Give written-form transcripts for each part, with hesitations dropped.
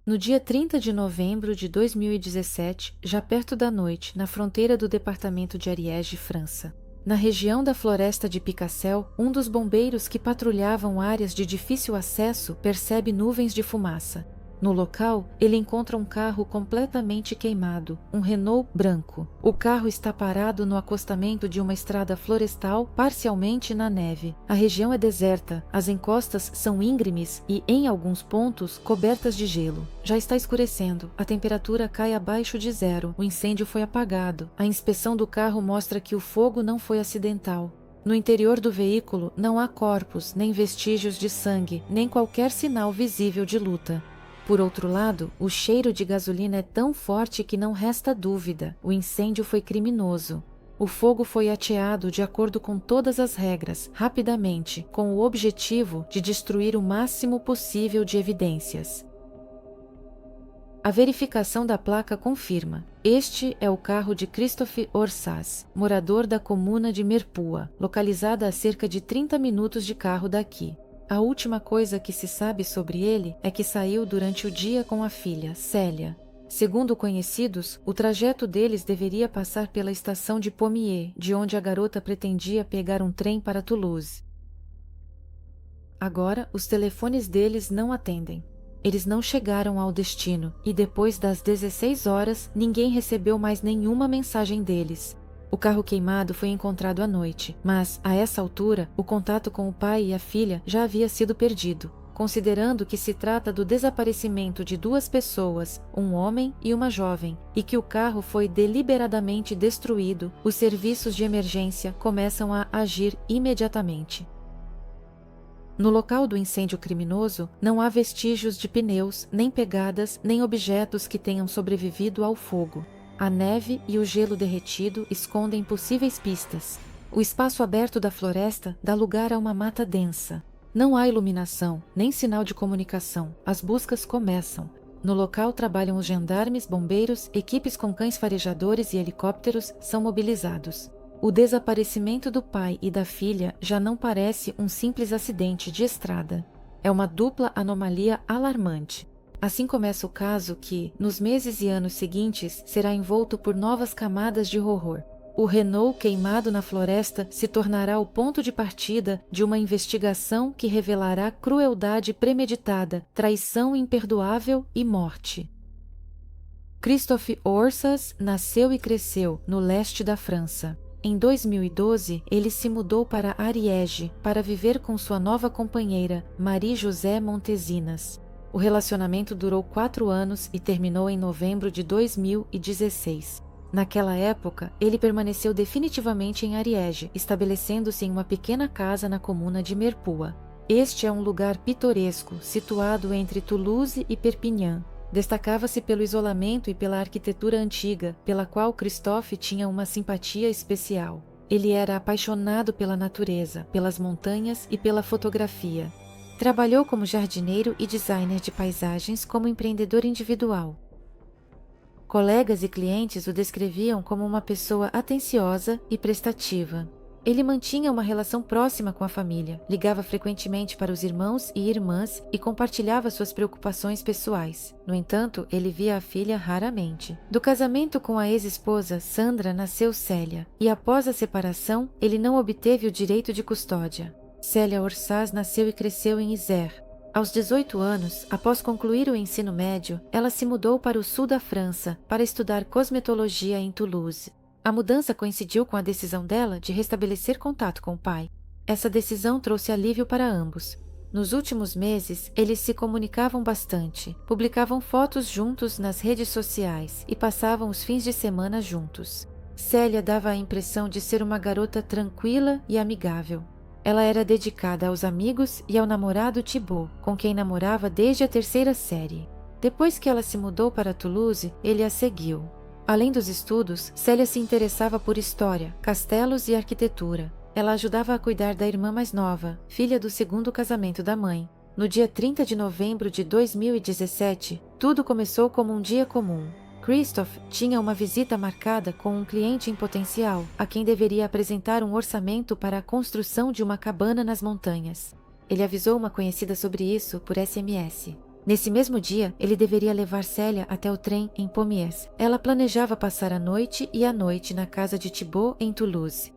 No dia 30 de novembro de 2017, já perto da noite, na fronteira do departamento de Ariège, França. Na região da floresta de Picassel, um dos bombeiros que patrulhavam áreas de difícil acesso percebe nuvens de fumaça. No local, ele encontra um carro completamente queimado, um Renault branco. O carro está parado no acostamento de uma estrada florestal, parcialmente na neve. A região é deserta, as encostas são íngremes e, em alguns pontos, cobertas de gelo. Já está escurecendo, a temperatura cai abaixo de zero, o incêndio foi apagado. A inspeção do carro mostra que o fogo não foi acidental. No interior do veículo não há corpos, nem vestígios de sangue, nem qualquer sinal visível de luta. Por outro lado, o cheiro de gasolina é tão forte que não resta dúvida, o incêndio foi criminoso. O fogo foi ateado de acordo com todas as regras, rapidamente, com o objetivo de destruir o máximo possível de evidências. A verificação da placa confirma. Este é o carro de Christophe Orsaz, morador da comuna de Merpua, localizada a cerca de 30 minutos de carro daqui. A última coisa que se sabe sobre ele é que saiu durante o dia com a filha, Célia. Segundo conhecidos, o trajeto deles deveria passar pela estação de Pommier, de onde a garota pretendia pegar um trem para Toulouse. Agora, os telefones deles não atendem. Eles não chegaram ao destino e depois das 16 horas, ninguém recebeu mais nenhuma mensagem deles. O carro queimado foi encontrado à noite, mas, a essa altura, o contato com o pai e a filha já havia sido perdido. Considerando que se trata do desaparecimento de duas pessoas, um homem e uma jovem, e que o carro foi deliberadamente destruído, os serviços de emergência começam a agir imediatamente. No local do incêndio criminoso, não há vestígios de pneus, nem pegadas, nem objetos que tenham sobrevivido ao fogo. A neve e o gelo derretido escondem possíveis pistas. O espaço aberto da floresta dá lugar a uma mata densa. Não há iluminação, nem sinal de comunicação. As buscas começam. No local trabalham os gendarmes, bombeiros, equipes com cães farejadores e helicópteros são mobilizados. O desaparecimento do pai e da filha já não parece um simples acidente de estrada. É uma dupla anomalia alarmante. Assim começa o caso que, nos meses e anos seguintes, será envolto por novas camadas de horror. O Renault queimado na floresta se tornará o ponto de partida de uma investigação que revelará crueldade premeditada, traição imperdoável e morte. Christophe Orsaz nasceu e cresceu no leste da França. Em 2012, ele se mudou para Ariège para viver com sua nova companheira, Marie-José Montesinas. O relacionamento durou 4 anos e terminou em novembro de 2016. Naquela época, ele permaneceu definitivamente em Ariège, estabelecendo-se em uma pequena casa na comuna de Merpua. Este é um lugar pitoresco, situado entre Toulouse e Perpignan. Destacava-se pelo isolamento e pela arquitetura antiga, pela qual Christophe tinha uma simpatia especial. Ele era apaixonado pela natureza, pelas montanhas e pela fotografia. Trabalhou como jardineiro e designer de paisagens como empreendedor individual. Colegas e clientes o descreviam como uma pessoa atenciosa e prestativa. Ele mantinha uma relação próxima com a família, ligava frequentemente para os irmãos e irmãs e compartilhava suas preocupações pessoais. No entanto, ele via a filha raramente. Do casamento com a ex-esposa, Sandra, nasceu Célia, e após a separação, ele não obteve o direito de custódia. Célia Orsaz nasceu e cresceu em Isère. Aos 18 anos, após concluir o ensino médio, ela se mudou para o sul da França para estudar cosmetologia em Toulouse. A mudança coincidiu com a decisão dela de restabelecer contato com o pai. Essa decisão trouxe alívio para ambos. Nos últimos meses, eles se comunicavam bastante, publicavam fotos juntos nas redes sociais e passavam os fins de semana juntos. Célia dava a impressão de ser uma garota tranquila e amigável. Ela era dedicada aos amigos e ao namorado Thibaut, com quem namorava desde a 3ª série. Depois que ela se mudou para Toulouse, ele a seguiu. Além dos estudos, Célia se interessava por história, castelos e arquitetura. Ela ajudava a cuidar da irmã mais nova, filha do segundo casamento da mãe. No dia 30 de novembro de 2017, tudo começou como um dia comum. Christophe tinha uma visita marcada com um cliente em potencial, a quem deveria apresentar um orçamento para a construção de uma cabana nas montanhas. Ele avisou uma conhecida sobre isso por SMS. Nesse mesmo dia, ele deveria levar Célia até o trem em Pommiers. Ela planejava passar a noite e a noite na casa de Thibault em Toulouse.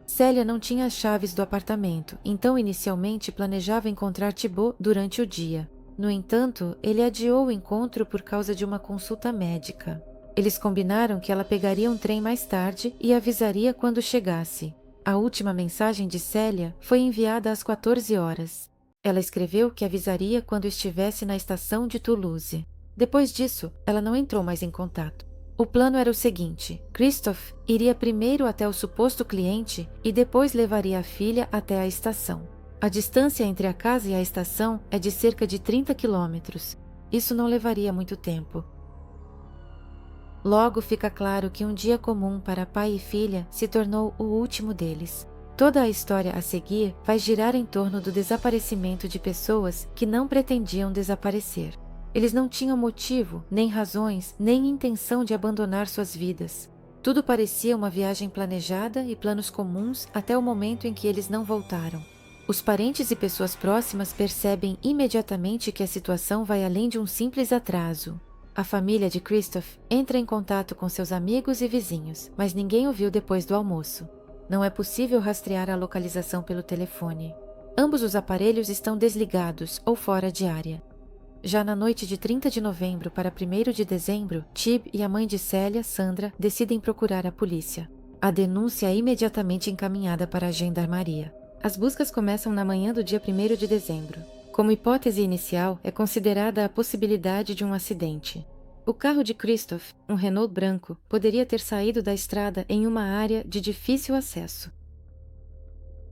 Célia não tinha as chaves do apartamento, então inicialmente planejava encontrar Thibault durante o dia. No entanto, ele adiou o encontro por causa de uma consulta médica. Eles combinaram que ela pegaria um trem mais tarde e avisaria quando chegasse. A última mensagem de Célia foi enviada às 14 horas. Ela escreveu que avisaria quando estivesse na estação de Toulouse. Depois disso, ela não entrou mais em contato. O plano era o seguinte: Christophe iria primeiro até o suposto cliente e depois levaria a filha até a estação. A distância entre a casa e a estação é de cerca de 30 quilômetros. Isso não levaria muito tempo. Logo fica claro que um dia comum para pai e filha se tornou o último deles. Toda a história a seguir vai girar em torno do desaparecimento de pessoas que não pretendiam desaparecer. Eles não tinham motivo, nem razões, nem intenção de abandonar suas vidas. Tudo parecia uma viagem planejada e planos comuns até o momento em que eles não voltaram. Os parentes e pessoas próximas percebem imediatamente que a situação vai além de um simples atraso. A família de Christophe entra em contato com seus amigos e vizinhos, mas ninguém o viu depois do almoço. Não é possível rastrear a localização pelo telefone. Ambos os aparelhos estão desligados ou fora de área. Já na noite de 30 de novembro para 1º de dezembro, Tib e a mãe de Célia, Sandra, decidem procurar a polícia. A denúncia é imediatamente encaminhada para a gendarmeria. As buscas começam na manhã do dia 1º de dezembro. Como hipótese inicial, é considerada a possibilidade de um acidente. O carro de Christophe, um Renault branco, poderia ter saído da estrada em uma área de difícil acesso.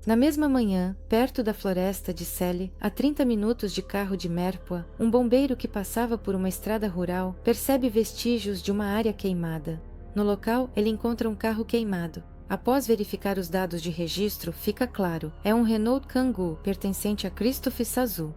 Na mesma manhã, perto da floresta de Celle, a 30 minutos de carro de Merpoix, um bombeiro que passava por uma estrada rural percebe vestígios de uma área queimada. No local, ele encontra um carro queimado. Após verificar os dados de registro, fica claro, é um Renault Kangoo pertencente a Christophe Chazot.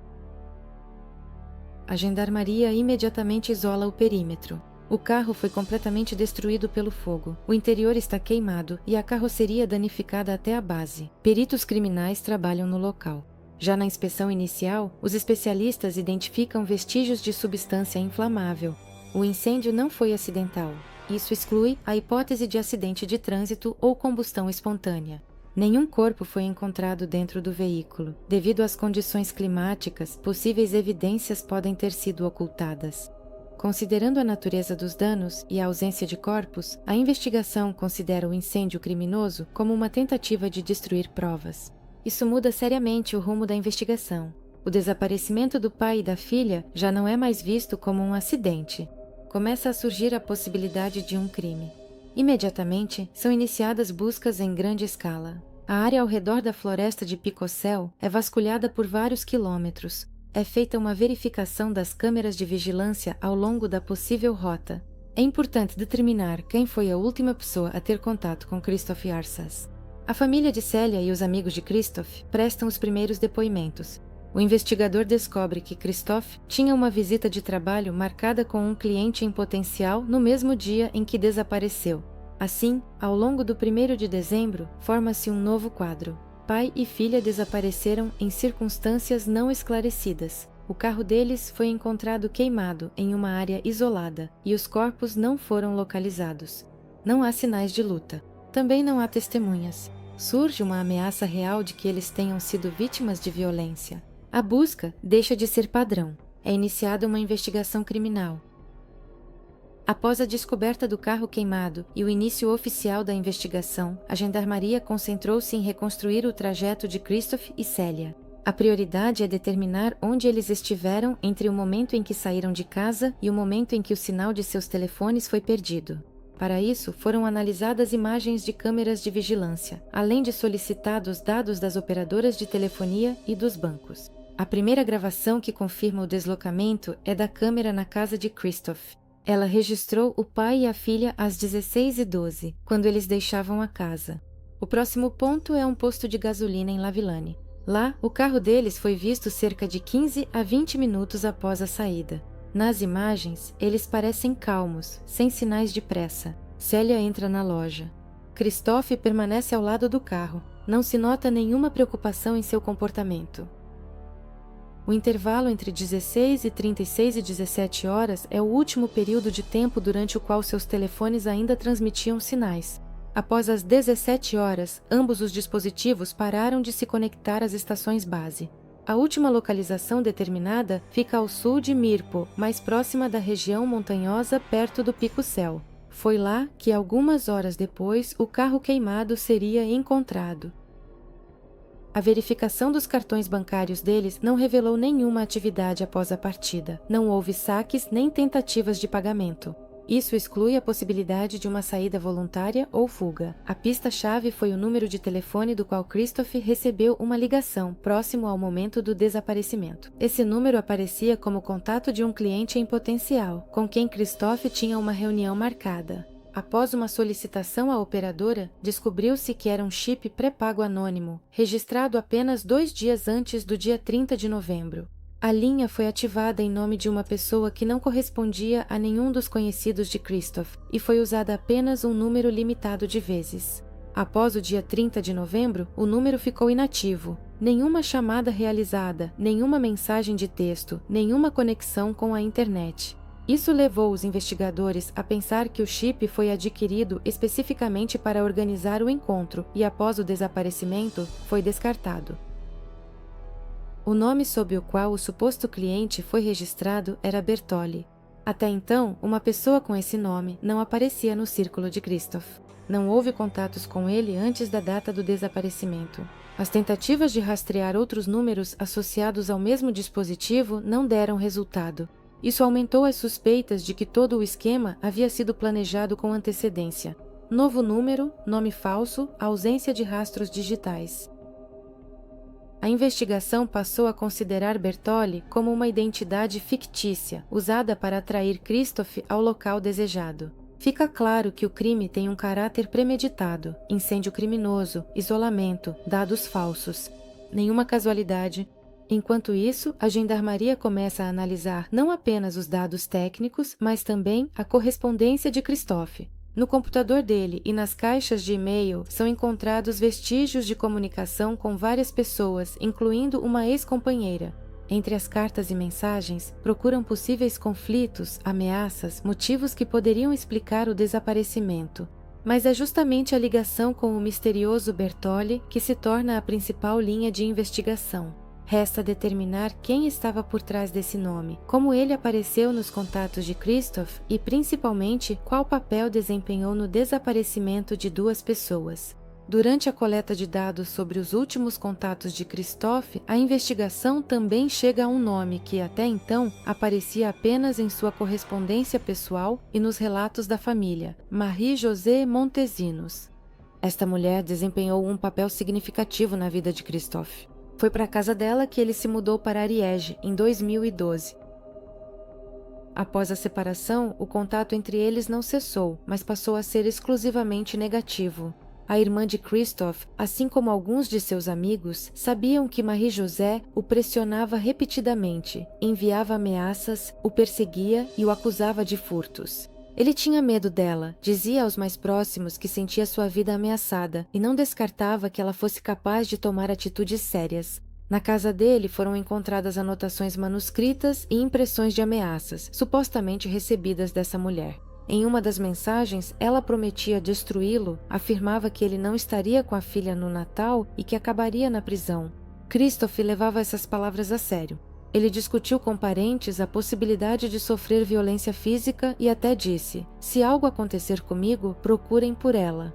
A gendarmeria imediatamente isola o perímetro. O carro foi completamente destruído pelo fogo. O interior está queimado e a carroceria danificada até a base. Peritos criminais trabalham no local. Já na inspeção inicial, os especialistas identificam vestígios de substância inflamável. O incêndio não foi acidental. Isso exclui a hipótese de acidente de trânsito ou combustão espontânea. Nenhum corpo foi encontrado dentro do veículo. Devido às condições climáticas, possíveis evidências podem ter sido ocultadas. Considerando a natureza dos danos e a ausência de corpos, a investigação considera o incêndio criminoso como uma tentativa de destruir provas. Isso muda seriamente o rumo da investigação. O desaparecimento do pai e da filha já não é mais visto como um acidente. Começa a surgir a possibilidade de um crime. Imediatamente, são iniciadas buscas em grande escala. A área ao redor da floresta de Picocel é vasculhada por vários quilômetros. É feita uma verificação das câmeras de vigilância ao longo da possível rota. É importante determinar quem foi a última pessoa a ter contato com Christophe Arsace. A família de Célia e os amigos de Christophe prestam os primeiros depoimentos. O investigador descobre que Christophe tinha uma visita de trabalho marcada com um cliente em potencial no mesmo dia em que desapareceu. Assim, ao longo do 1º de dezembro, forma-se um novo quadro. Pai e filha desapareceram em circunstâncias não esclarecidas. O carro deles foi encontrado queimado em uma área isolada e os corpos não foram localizados. Não há sinais de luta. Também não há testemunhas. Surge uma ameaça real de que eles tenham sido vítimas de violência. A busca deixa de ser padrão. É iniciada uma investigação criminal. Após a descoberta do carro queimado e o início oficial da investigação, a gendarmeria concentrou-se em reconstruir o trajeto de Christophe e Célia. A prioridade é determinar onde eles estiveram entre o momento em que saíram de casa e o momento em que o sinal de seus telefones foi perdido. Para isso, foram analisadas imagens de câmeras de vigilância, além de solicitados dados das operadoras de telefonia e dos bancos. A primeira gravação que confirma o deslocamento é da câmera na casa de Christophe. Ela registrou o pai e a filha às 16h12, quando eles deixavam a casa. O próximo ponto é um posto de gasolina em La Villane. Lá, o carro deles foi visto cerca de 15 a 20 minutos após a saída. Nas imagens, eles parecem calmos, sem sinais de pressa. Célia entra na loja. Christophe permanece ao lado do carro. Não se nota nenhuma preocupação em seu comportamento. O intervalo entre 16 e 36 e 17 horas é o último período de tempo durante o qual seus telefones ainda transmitiam sinais. Após as 17 horas, ambos os dispositivos pararam de se conectar às estações base. A última localização determinada fica ao sul de Mirpo, mais próxima da região montanhosa perto do Pico Céu. Foi lá que, algumas horas depois, o carro queimado seria encontrado. A verificação dos cartões bancários deles não revelou nenhuma atividade após a partida. Não houve saques nem tentativas de pagamento. Isso exclui a possibilidade de uma saída voluntária ou fuga. A pista-chave foi o número de telefone do qual Christoph recebeu uma ligação próximo ao momento do desaparecimento. Esse número aparecia como contato de um cliente em potencial, com quem Christoph tinha uma reunião marcada. Após uma solicitação à operadora, descobriu-se que era um chip pré-pago anônimo, registrado apenas 2 dias antes do dia 30 de novembro. A linha foi ativada em nome de uma pessoa que não correspondia a nenhum dos conhecidos de Christoph e foi usada apenas um número limitado de vezes. Após o dia 30 de novembro, o número ficou inativo. Nenhuma chamada realizada, nenhuma mensagem de texto, nenhuma conexão com a internet. Isso levou os investigadores a pensar que o chip foi adquirido especificamente para organizar o encontro e, após o desaparecimento, foi descartado. O nome sob o qual o suposto cliente foi registrado era Bertoli. Até então, uma pessoa com esse nome não aparecia no círculo de Christoph. Não houve contatos com ele antes da data do desaparecimento. As tentativas de rastrear outros números associados ao mesmo dispositivo não deram resultado. Isso aumentou as suspeitas de que todo o esquema havia sido planejado com antecedência. Novo número, nome falso, ausência de rastros digitais. A investigação passou a considerar Bertoli como uma identidade fictícia, usada para atrair Christoph ao local desejado. Fica claro que o crime tem um caráter premeditado, incêndio criminoso, isolamento, dados falsos. Nenhuma casualidade. Enquanto isso, a gendarmeria começa a analisar não apenas os dados técnicos, mas também a correspondência de Christoph. No computador dele e nas caixas de e-mail são encontrados vestígios de comunicação com várias pessoas, incluindo uma ex-companheira. Entre as cartas e mensagens, procuram possíveis conflitos, ameaças, motivos que poderiam explicar o desaparecimento. Mas é justamente a ligação com o misterioso Bertoli que se torna a principal linha de investigação. Resta determinar quem estava por trás desse nome, como ele apareceu nos contatos de Christoph e, principalmente, qual papel desempenhou no desaparecimento de 2 pessoas. Durante a coleta de dados sobre os últimos contatos de Christoph, a investigação também chega a um nome que, até então, aparecia apenas em sua correspondência pessoal e nos relatos da família: Marie-José Montesinos. Esta mulher desempenhou um papel significativo na vida de Christoph. Foi para a casa dela que ele se mudou para Ariege, em 2012. Após a separação, o contato entre eles não cessou, mas passou a ser exclusivamente negativo. A irmã de Christoph, assim como alguns de seus amigos, sabiam que Marie-José o pressionava repetidamente, enviava ameaças, o perseguia e o acusava de furtos. Ele tinha medo dela, dizia aos mais próximos que sentia sua vida ameaçada e não descartava que ela fosse capaz de tomar atitudes sérias. Na casa dele foram encontradas anotações manuscritas e impressões de ameaças, supostamente recebidas dessa mulher. Em uma das mensagens, ela prometia destruí-lo, afirmava que ele não estaria com a filha no Natal e que acabaria na prisão. Christoph levava essas palavras a sério. Ele discutiu com parentes a possibilidade de sofrer violência física e até disse: "Se algo acontecer comigo, procurem por ela."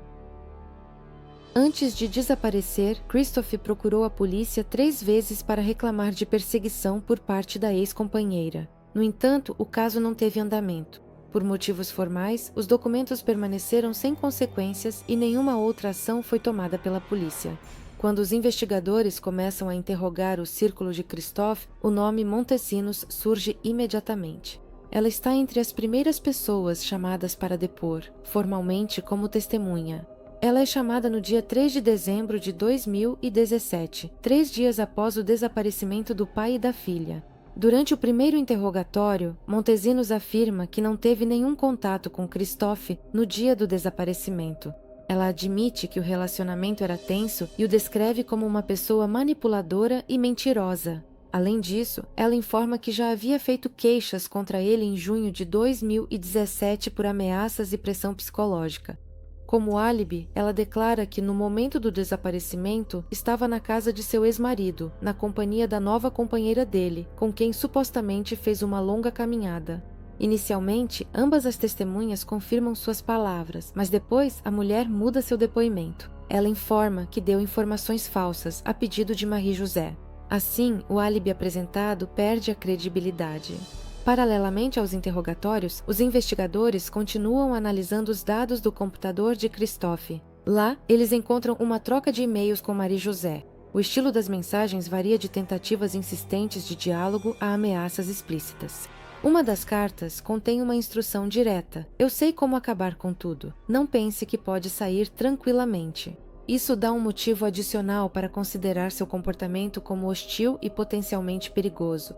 Antes de desaparecer, Christoph procurou a polícia 3 vezes para reclamar de perseguição por parte da ex-companheira. No entanto, o caso não teve andamento. Por motivos formais, os documentos permaneceram sem consequências e nenhuma outra ação foi tomada pela polícia. Quando os investigadores começam a interrogar o círculo de Christoph, o nome Montesinos surge imediatamente. Ela está entre as primeiras pessoas chamadas para depor, formalmente como testemunha. Ela é chamada no dia 3 de dezembro de 2017, 3 dias após o desaparecimento do pai e da filha. Durante o primeiro interrogatório, Montesinos afirma que não teve nenhum contato com Christoph no dia do desaparecimento. Ela admite que o relacionamento era tenso e o descreve como uma pessoa manipuladora e mentirosa. Além disso, ela informa que já havia feito queixas contra ele em junho de 2017 por ameaças e pressão psicológica. Como álibi, ela declara que no momento do desaparecimento estava na casa de seu ex-marido, na companhia da nova companheira dele, com quem supostamente fez uma longa caminhada. Inicialmente, ambas as testemunhas confirmam suas palavras, mas depois a mulher muda seu depoimento. Ela informa que deu informações falsas a pedido de Marie-José. Assim, o álibi apresentado perde a credibilidade. Paralelamente aos interrogatórios, os investigadores continuam analisando os dados do computador de Christophe. Lá, eles encontram uma troca de e-mails com Marie-José. O estilo das mensagens varia de tentativas insistentes de diálogo a ameaças explícitas. Uma das cartas contém uma instrução direta: "Eu sei como acabar com tudo. Não pense que pode sair tranquilamente." Isso dá um motivo adicional para considerar seu comportamento como hostil e potencialmente perigoso.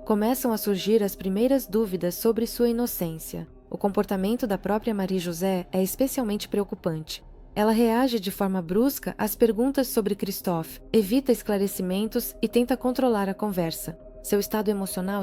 Começam a surgir as primeiras dúvidas sobre sua inocência. O comportamento da própria Marie-José é especialmente preocupante. Ela reage de forma brusca às perguntas sobre Christophe, evita esclarecimentos e tenta controlar a conversa. Seu estado emocional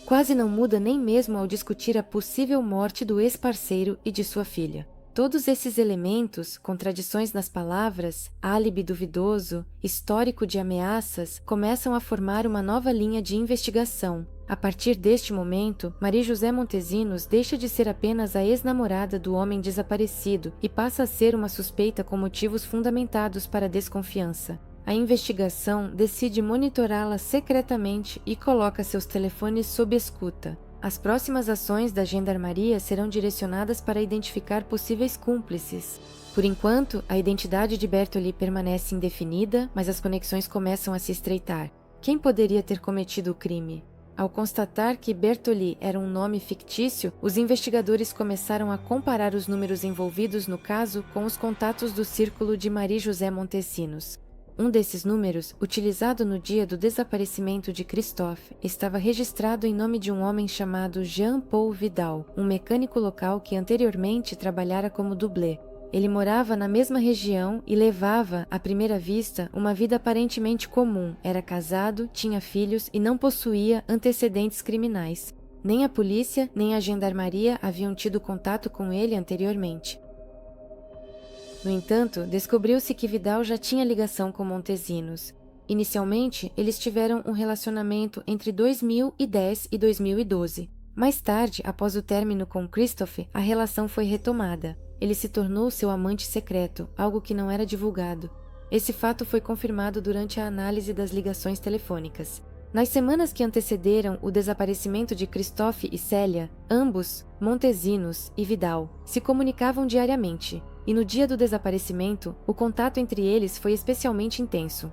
quase não muda nem mesmo ao discutir a possível morte do ex-parceiro e de sua filha. Todos esses elementos, contradições nas palavras, álibi duvidoso, histórico de ameaças, começam a formar uma nova linha de investigação. A partir deste momento, Marie-José Montesinos deixa de ser apenas a ex-namorada do homem desaparecido e passa a ser uma suspeita com motivos fundamentados para a desconfiança. A investigação decide monitorá-la secretamente e coloca seus telefones sob escuta. As próximas ações da gendarmeria serão direcionadas para identificar possíveis cúmplices. Por enquanto, a identidade de Bertoli permanece indefinida, mas as conexões começam a se estreitar. Quem poderia ter cometido o crime? Ao constatar que Bertoli era um nome fictício, os investigadores começaram a comparar os números envolvidos no caso com os contatos do círculo de Marie-José Montesinos. Um desses números, utilizado no dia do desaparecimento de Christophe, estava registrado em nome de um homem chamado Jean-Paul Vidal, um mecânico local que anteriormente trabalhara como dublê. Ele morava na mesma região e levava, à primeira vista, uma vida aparentemente comum. Era casado, tinha filhos e não possuía antecedentes criminais. Nem a polícia, nem a gendarmeria haviam tido contato com ele anteriormente. No entanto, descobriu-se que Vidal já tinha ligação com Montesinos. Inicialmente, eles tiveram um relacionamento entre 2010 e 2012. Mais tarde, após o término com Christophe, a relação foi retomada. Ele se tornou seu amante secreto, algo que não era divulgado. Esse fato foi confirmado durante a análise das ligações telefônicas. Nas semanas que antecederam o desaparecimento de Christophe e Célia, ambos, Montesinos e Vidal, se comunicavam diariamente, e no dia do desaparecimento, o contato entre eles foi especialmente intenso.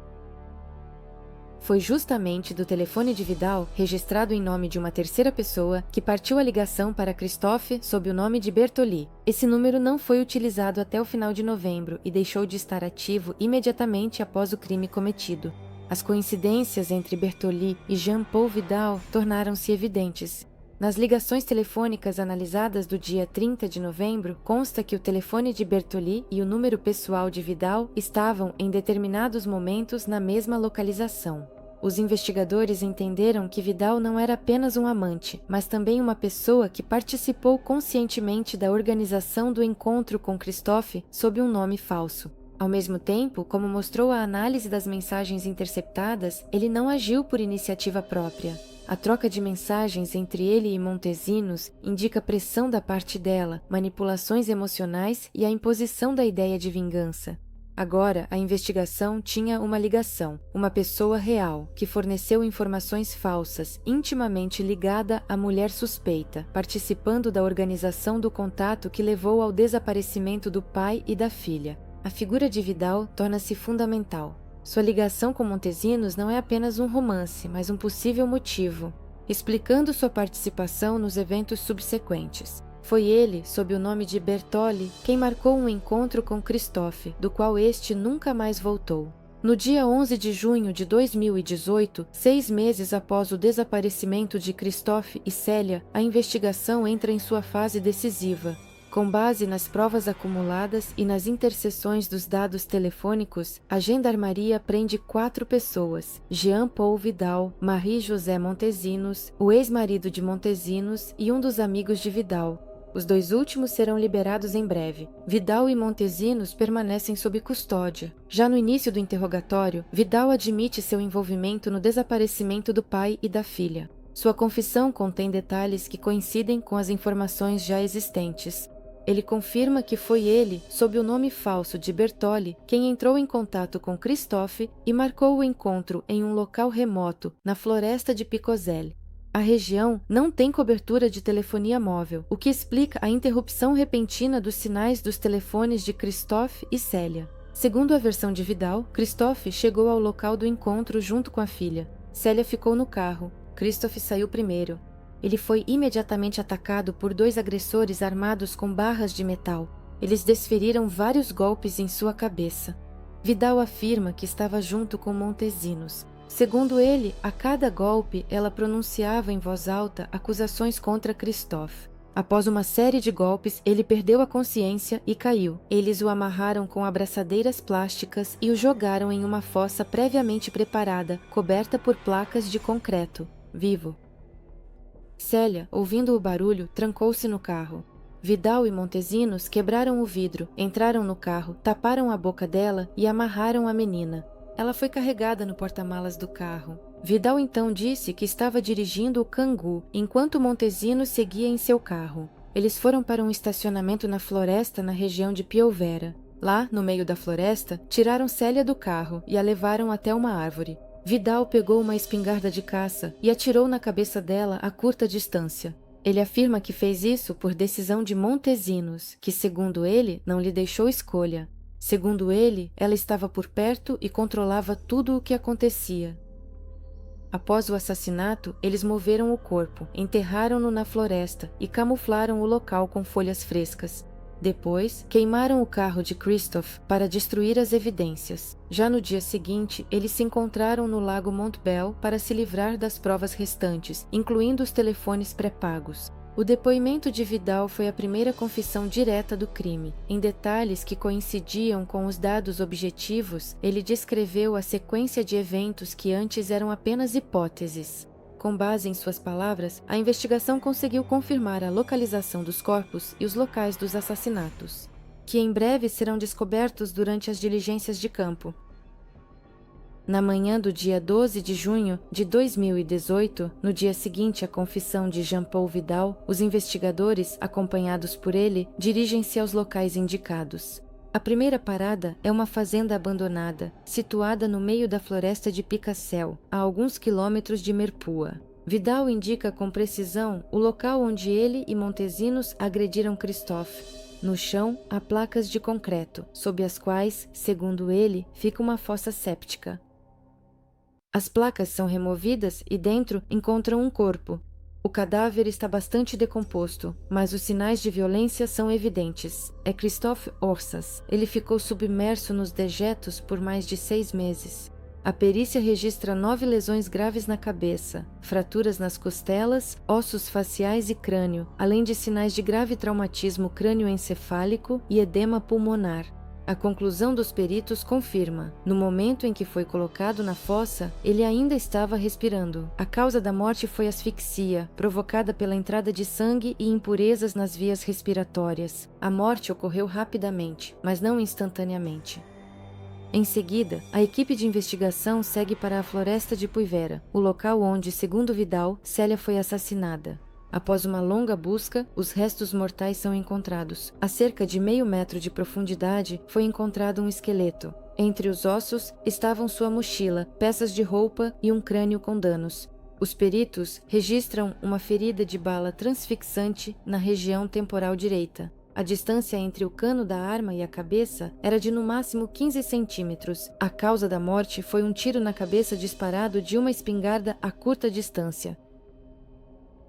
Foi justamente do telefone de Vidal, registrado em nome de uma terceira pessoa, que partiu a ligação para Christophe sob o nome de Bertoli. Esse número não foi utilizado até o final de novembro e deixou de estar ativo imediatamente após o crime cometido. As coincidências entre Bertoli e Jean-Paul Vidal tornaram-se evidentes. Nas ligações telefônicas analisadas do dia 30 de novembro, consta que o telefone de Bertoli e o número pessoal de Vidal estavam, em determinados momentos, na mesma localização. Os investigadores entenderam que Vidal não era apenas um amante, mas também uma pessoa que participou conscientemente da organização do encontro com Christophe sob um nome falso. Ao mesmo tempo, como mostrou a análise das mensagens interceptadas, ele não agiu por iniciativa própria. A troca de mensagens entre ele e Montesinos indica pressão da parte dela, manipulações emocionais e a imposição da ideia de vingança. Agora, a investigação tinha uma ligação, uma pessoa real, que forneceu informações falsas, intimamente ligada à mulher suspeita, participando da organização do contato que levou ao desaparecimento do pai e da filha. A figura de Vidal torna-se fundamental. Sua ligação com Montesinos não é apenas um romance, mas um possível motivo, explicando sua participação nos eventos subsequentes. Foi ele, sob o nome de Bertoli, quem marcou um encontro com Christophe, do qual este nunca mais voltou. No dia 11 de junho de 2018, 6 meses após o desaparecimento de Christophe e Célia, a investigação entra em sua fase decisiva. Com base nas provas acumuladas e nas interseções dos dados telefônicos, a Gendarmeria prende 4 pessoas: Jean-Paul Vidal, Marie-José Montesinos, o ex-marido de Montesinos e um dos amigos de Vidal. Os 2 últimos serão liberados em breve. Vidal e Montesinos permanecem sob custódia. Já no início do interrogatório, Vidal admite seu envolvimento no desaparecimento do pai e da filha. Sua confissão contém detalhes que coincidem com as informações já existentes. Ele confirma que foi ele, sob o nome falso de Bertoli, quem entrou em contato com Christophe e marcou o encontro em um local remoto, na floresta de Picozelle. A região não tem cobertura de telefonia móvel, o que explica a interrupção repentina dos sinais dos telefones de Christophe e Célia. Segundo a versão de Vidal, Christophe chegou ao local do encontro junto com a filha. Célia ficou no carro. Christophe saiu primeiro. Ele foi imediatamente atacado por 2 agressores armados com barras de metal. Eles desferiram vários golpes em sua cabeça. Vidal afirma que estava junto com Montesinos. Segundo ele, a cada golpe ela pronunciava em voz alta acusações contra Christophe. Após uma série de golpes, ele perdeu a consciência e caiu. Eles o amarraram com abraçadeiras plásticas e o jogaram em uma fossa previamente preparada, coberta por placas de concreto, vivo. Célia, ouvindo o barulho, trancou-se no carro. Vidal e Montesinos quebraram o vidro, entraram no carro, taparam a boca dela e amarraram a menina. Ela foi carregada no porta-malas do carro. Vidal então disse que estava dirigindo o Kangoo, enquanto Montesinos seguia em seu carro. Eles foram para um estacionamento na floresta na região de Piovera. Lá, no meio da floresta, tiraram Célia do carro e a levaram até uma árvore. Vidal pegou uma espingarda de caça e atirou na cabeça dela a curta distância. Ele afirma que fez isso por decisão de Montesinos, que, segundo ele, não lhe deixou escolha. Segundo ele, ela estava por perto e controlava tudo o que acontecia. Após o assassinato, eles moveram o corpo, enterraram-no na floresta e camuflaram o local com folhas frescas. Depois, queimaram o carro de Christophe para destruir as evidências. Já no dia seguinte, eles se encontraram no lago Montbel para se livrar das provas restantes, incluindo os telefones pré-pagos. O depoimento de Vidal foi a primeira confissão direta do crime. Em detalhes que coincidiam com os dados objetivos, ele descreveu a sequência de eventos que antes eram apenas hipóteses. Com base em suas palavras, a investigação conseguiu confirmar a localização dos corpos e os locais dos assassinatos, que em breve serão descobertos durante as diligências de campo. Na manhã do dia 12 de junho de 2018, no dia seguinte à confissão de Jean-Paul Vidal, os investigadores, acompanhados por ele, dirigem-se aos locais indicados. A primeira parada é uma fazenda abandonada, situada no meio da floresta de Picacel, a alguns quilômetros de Merpua. Vidal indica com precisão o local onde ele e Montesinos agrediram Christophe. No chão, há placas de concreto, sob as quais, segundo ele, fica uma fossa séptica. As placas são removidas e dentro encontram um corpo. O cadáver está bastante decomposto, mas os sinais de violência são evidentes. É Christophe Orsas. Ele ficou submerso nos dejetos por mais de 6 meses. A perícia registra 9 lesões graves na cabeça, fraturas nas costelas, ossos faciais e crânio, além de sinais de grave traumatismo crânioencefálico e edema pulmonar. A conclusão dos peritos confirma: no momento em que foi colocado na fossa, ele ainda estava respirando. A causa da morte foi asfixia, provocada pela entrada de sangue e impurezas nas vias respiratórias. A morte ocorreu rapidamente, mas não instantaneamente. Em seguida, a equipe de investigação segue para a floresta de Puivera, o local onde, segundo Vidal, Célia foi assassinada. Após uma longa busca, os restos mortais são encontrados. A cerca de meio metro de profundidade foi encontrado um esqueleto. Entre os ossos estavam sua mochila, peças de roupa e um crânio com danos. Os peritos registram uma ferida de bala transfixante na região temporal direita. A distância entre o cano da arma e a cabeça era de no máximo 15 centímetros. A causa da morte foi um tiro na cabeça disparado de uma espingarda a curta distância.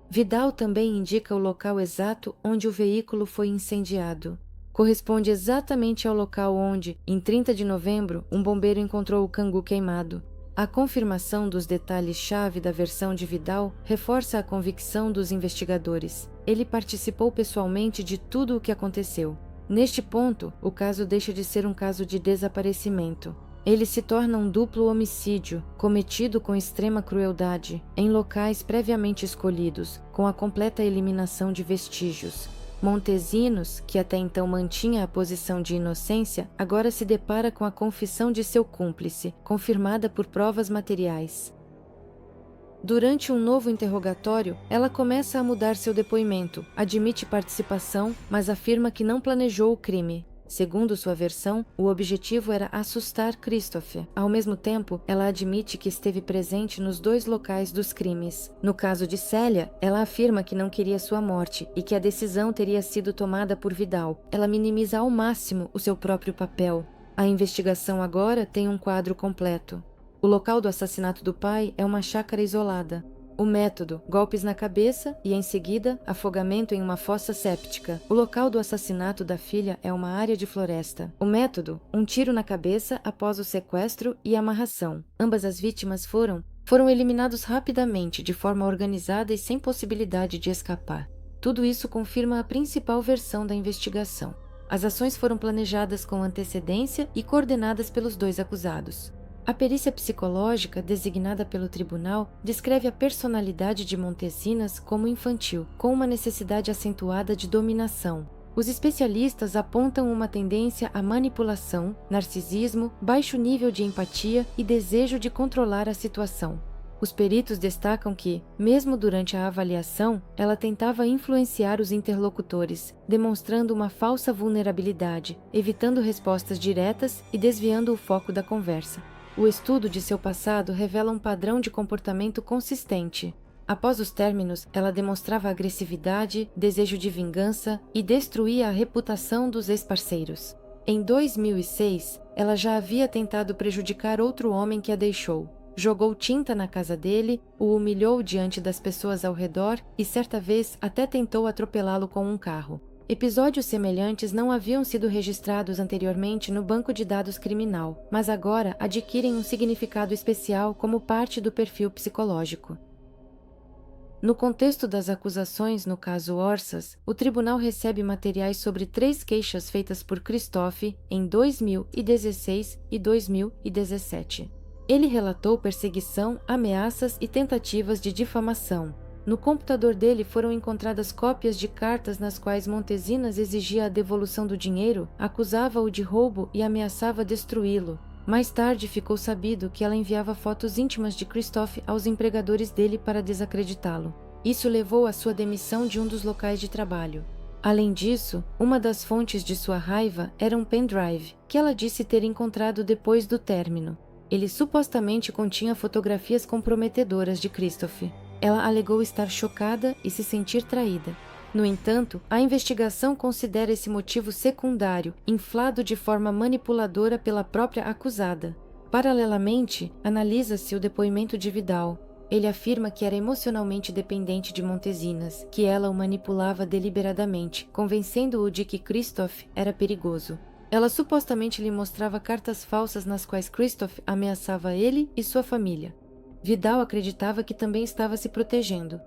Vidal também indica o local exato onde o veículo foi incendiado. Corresponde exatamente ao local onde, em 30 de novembro, um bombeiro encontrou o Kangoo queimado. A confirmação dos detalhes-chave da versão de Vidal reforça a convicção dos investigadores. Ele participou pessoalmente de tudo o que aconteceu. Neste ponto, o caso deixa de ser um caso de desaparecimento. Ele se torna um duplo homicídio, cometido com extrema crueldade, em locais previamente escolhidos, com a completa eliminação de vestígios. Montesinos, que até então mantinha a posição de inocência, agora se depara com a confissão de seu cúmplice, confirmada por provas materiais. Durante um novo interrogatório, ela começa a mudar seu depoimento, admite participação, mas afirma que não planejou o crime. Segundo sua versão, o objetivo era assustar Christophe. Ao mesmo tempo, ela admite que esteve presente nos 2 locais dos crimes. No caso de Célia, ela afirma que não queria sua morte e que a decisão teria sido tomada por Vidal. Ela minimiza ao máximo o seu próprio papel. A investigação agora tem um quadro completo. O local do assassinato do pai é uma chácara isolada. O método, golpes na cabeça e, em seguida, afogamento em uma fossa séptica. O local do assassinato da filha é uma área de floresta. O método, um tiro na cabeça após o sequestro e amarração. Ambas as vítimas foram eliminados rapidamente, de forma organizada e sem possibilidade de escapar. Tudo isso confirma a principal versão da investigação. As ações foram planejadas com antecedência e coordenadas pelos 2 acusados. A perícia psicológica, designada pelo tribunal, descreve a personalidade de Montesinas como infantil, com uma necessidade acentuada de dominação. Os especialistas apontam uma tendência à manipulação, narcisismo, baixo nível de empatia e desejo de controlar a situação. Os peritos destacam que, mesmo durante a avaliação, ela tentava influenciar os interlocutores, demonstrando uma falsa vulnerabilidade, evitando respostas diretas e desviando o foco da conversa. O estudo de seu passado revela um padrão de comportamento consistente. Após os términos, ela demonstrava agressividade, desejo de vingança e destruía a reputação dos ex-parceiros. Em 2006, ela já havia tentado prejudicar outro homem que a deixou. Jogou tinta na casa dele, o humilhou diante das pessoas ao redor e certa vez até tentou atropelá-lo com um carro. Episódios semelhantes não haviam sido registrados anteriormente no banco de dados criminal, mas agora adquirem um significado especial como parte do perfil psicológico. No contexto das acusações no caso Orsas, o tribunal recebe materiais sobre 3 queixas feitas por Christophe em 2016 e 2017. Ele relatou perseguição, ameaças e tentativas de difamação. No computador dele foram encontradas cópias de cartas nas quais Montesinas exigia a devolução do dinheiro, acusava-o de roubo e ameaçava destruí-lo. Mais tarde ficou sabido que ela enviava fotos íntimas de Christophe aos empregadores dele para desacreditá-lo. Isso levou à sua demissão de um dos locais de trabalho. Além disso, uma das fontes de sua raiva era um pendrive, que ela disse ter encontrado depois do término. Ele supostamente continha fotografias comprometedoras de Christophe. Ela alegou estar chocada e se sentir traída. No entanto, a investigação considera esse motivo secundário, inflado de forma manipuladora pela própria acusada. Paralelamente, analisa-se o depoimento de Vidal. Ele afirma que era emocionalmente dependente de Montesinas, que ela o manipulava deliberadamente, convencendo-o de que Christophe era perigoso. Ela supostamente lhe mostrava cartas falsas nas quais Christophe ameaçava ele e sua família. Vidal acreditava que também estava se protegendo.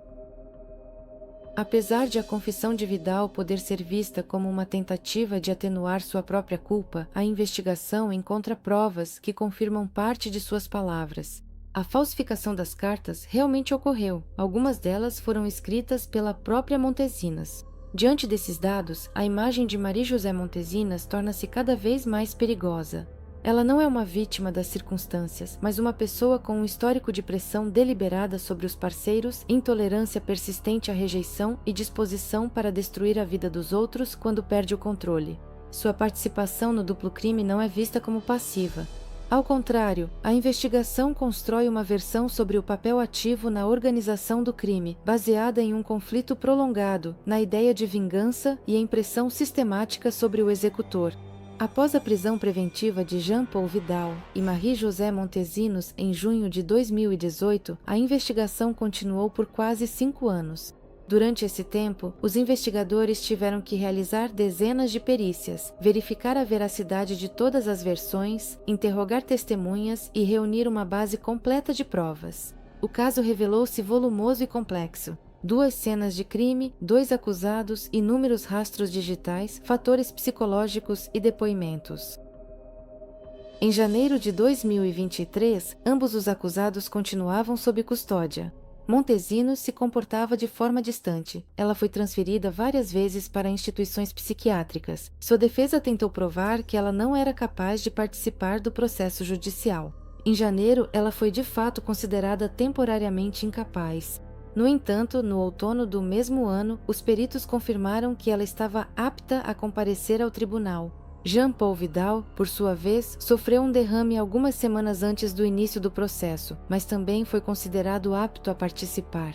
Apesar de a confissão de Vidal poder ser vista como uma tentativa de atenuar sua própria culpa, a investigação encontra provas que confirmam parte de suas palavras. A falsificação das cartas realmente ocorreu. Algumas delas foram escritas pela própria Montesinas. Diante desses dados, a imagem de Marie-José Montesinas torna-se cada vez mais perigosa. Ela não é uma vítima das circunstâncias, mas uma pessoa com um histórico de pressão deliberada sobre os parceiros, intolerância persistente à rejeição e disposição para destruir a vida dos outros quando perde o controle. Sua participação no duplo crime não é vista como passiva. Ao contrário, a investigação constrói uma versão sobre o papel ativo na organização do crime, baseada em um conflito prolongado, na ideia de vingança e em pressão sistemática sobre o executor. Após a prisão preventiva de Jean-Paul Vidal e Marie-José Montesinos em junho de 2018, a investigação continuou por quase 5 anos. Durante esse tempo, os investigadores tiveram que realizar dezenas de perícias, verificar a veracidade de todas as versões, interrogar testemunhas e reunir uma base completa de provas. O caso revelou-se volumoso e complexo. 2 cenas de crime, 2 acusados, inúmeros rastros digitais, fatores psicológicos e depoimentos. Em janeiro de 2023, ambos os acusados continuavam sob custódia. Montesinos se comportava de forma distante. Ela foi transferida várias vezes para instituições psiquiátricas. Sua defesa tentou provar que ela não era capaz de participar do processo judicial. Em janeiro, ela foi de fato considerada temporariamente incapaz. No entanto, no outono do mesmo ano, os peritos confirmaram que ela estava apta a comparecer ao tribunal. Jean-Paul Vidal, por sua vez, sofreu um derrame algumas semanas antes do início do processo, mas também foi considerado apto a participar.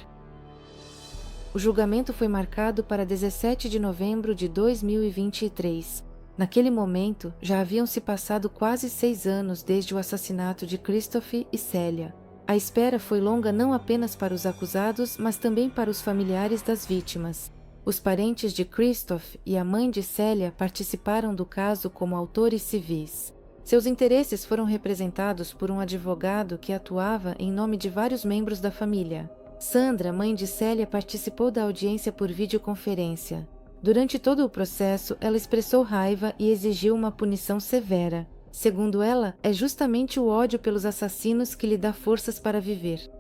O julgamento foi marcado para 17 de novembro de 2023. Naquele momento, já haviam se passado quase 6 anos desde o assassinato de Christophe e Célia. A espera foi longa não apenas para os acusados, mas também para os familiares das vítimas. Os parentes de Christophe e a mãe de Célia participaram do caso como autores civis. Seus interesses foram representados por um advogado que atuava em nome de vários membros da família. Sandra, mãe de Célia, participou da audiência por videoconferência. Durante todo o processo, ela expressou raiva e exigiu uma punição severa. Segundo ela, é justamente o ódio pelos assassinos que lhe dá forças para viver.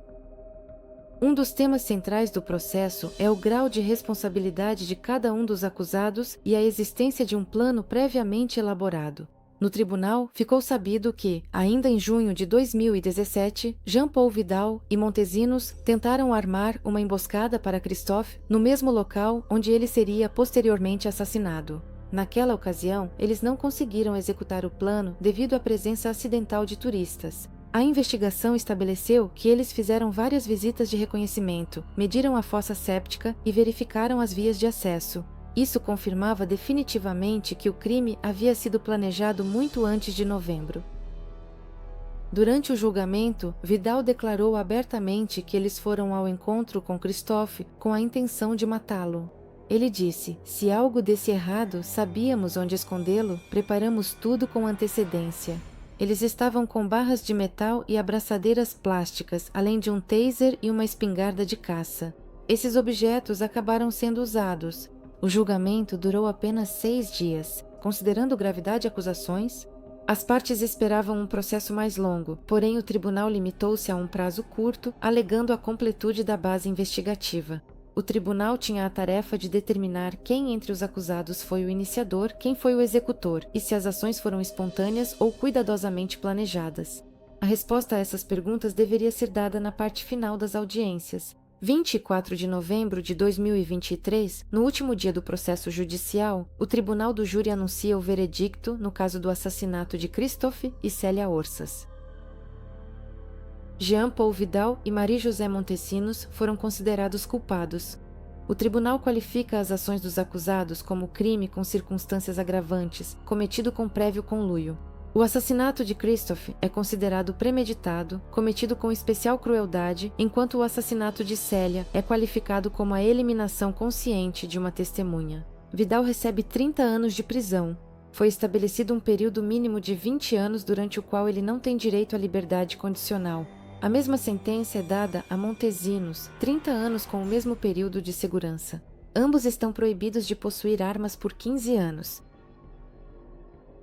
Um dos temas centrais do processo é o grau de responsabilidade de cada um dos acusados e a existência de um plano previamente elaborado. No tribunal, ficou sabido que, ainda em junho de 2017, Jean-Paul Vidal e Montesinos tentaram armar uma emboscada para Christophe no mesmo local onde ele seria posteriormente assassinado. Naquela ocasião, eles não conseguiram executar o plano devido à presença acidental de turistas. A investigação estabeleceu que eles fizeram várias visitas de reconhecimento, mediram a fossa séptica e verificaram as vias de acesso. Isso confirmava definitivamente que o crime havia sido planejado muito antes de novembro. Durante o julgamento, Vidal declarou abertamente que eles foram ao encontro com Christophe com a intenção de matá-lo. Ele disse: "Se algo desse errado, sabíamos onde escondê-lo, preparamos tudo com antecedência." Eles estavam com barras de metal e abraçadeiras plásticas, além de um taser e uma espingarda de caça. Esses objetos acabaram sendo usados. O julgamento durou apenas 6 dias. Considerando gravidade e acusações, as partes esperavam um processo mais longo, porém o tribunal limitou-se a um prazo curto, alegando a completude da base investigativa. O tribunal tinha a tarefa de determinar quem entre os acusados foi o iniciador, quem foi o executor e se as ações foram espontâneas ou cuidadosamente planejadas. A resposta a essas perguntas deveria ser dada na parte final das audiências. 24 de novembro de 2023, no último dia do processo judicial, o tribunal do júri anuncia o veredicto no caso do assassinato de Christophe e Célia Orsas. Jean-Paul Vidal e Marie-José Montesinos foram considerados culpados. O tribunal qualifica as ações dos acusados como crime com circunstâncias agravantes, cometido com prévio conluio. O assassinato de Christophe é considerado premeditado, cometido com especial crueldade, enquanto o assassinato de Célia é qualificado como a eliminação consciente de uma testemunha. Vidal recebe 30 anos de prisão. Foi estabelecido um período mínimo de 20 anos durante o qual ele não tem direito à liberdade condicional. A mesma sentença é dada a Montesinos, 30 anos com o mesmo período de segurança. Ambos estão proibidos de possuir armas por 15 anos.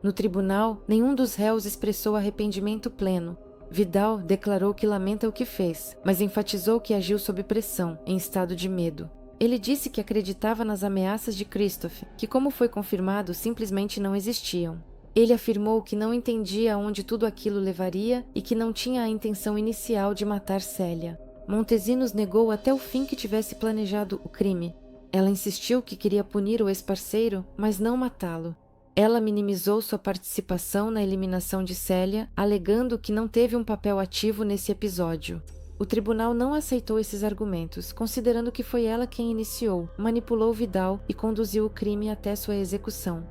No tribunal, nenhum dos réus expressou arrependimento pleno. Vidal declarou que lamenta o que fez, mas enfatizou que agiu sob pressão, em estado de medo. Ele disse que acreditava nas ameaças de Christophe, que, como foi confirmado, simplesmente não existiam. Ele afirmou que não entendia aonde tudo aquilo levaria e que não tinha a intenção inicial de matar Célia. Montesinos negou até o fim que tivesse planejado o crime. Ela insistiu que queria punir o ex-parceiro, mas não matá-lo. Ela minimizou sua participação na eliminação de Célia, alegando que não teve um papel ativo nesse episódio. O tribunal não aceitou esses argumentos, considerando que foi ela quem iniciou, manipulou Vidal e conduziu o crime até sua execução.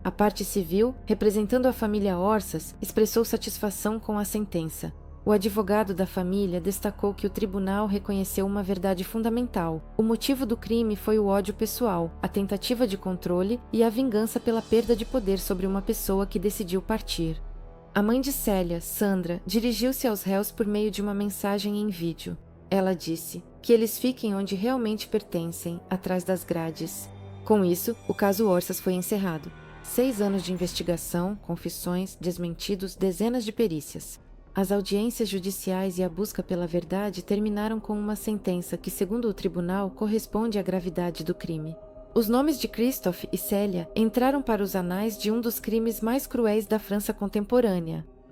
A parte civil, representando a família Orsas, expressou satisfação com a sentença. O advogado da família destacou que o tribunal reconheceu uma verdade fundamental. O motivo do crime foi o ódio pessoal, a tentativa de controle e a vingança pela perda de poder sobre uma pessoa que decidiu partir. A mãe de Célia, Sandra, dirigiu-se aos réus por meio de uma mensagem em vídeo. Ela disse que eles fiquem onde realmente pertencem, atrás das grades. Com isso, o caso Orsas foi encerrado. 6 anos de investigação, confissões, desmentidos, dezenas de perícias. As audiências judiciais e a busca pela verdade terminaram com uma sentença que, segundo o tribunal, corresponde à gravidade do crime. Os nomes de Christophe e Célia entraram para os anais de um dos crimes mais cruéis da França contemporânea.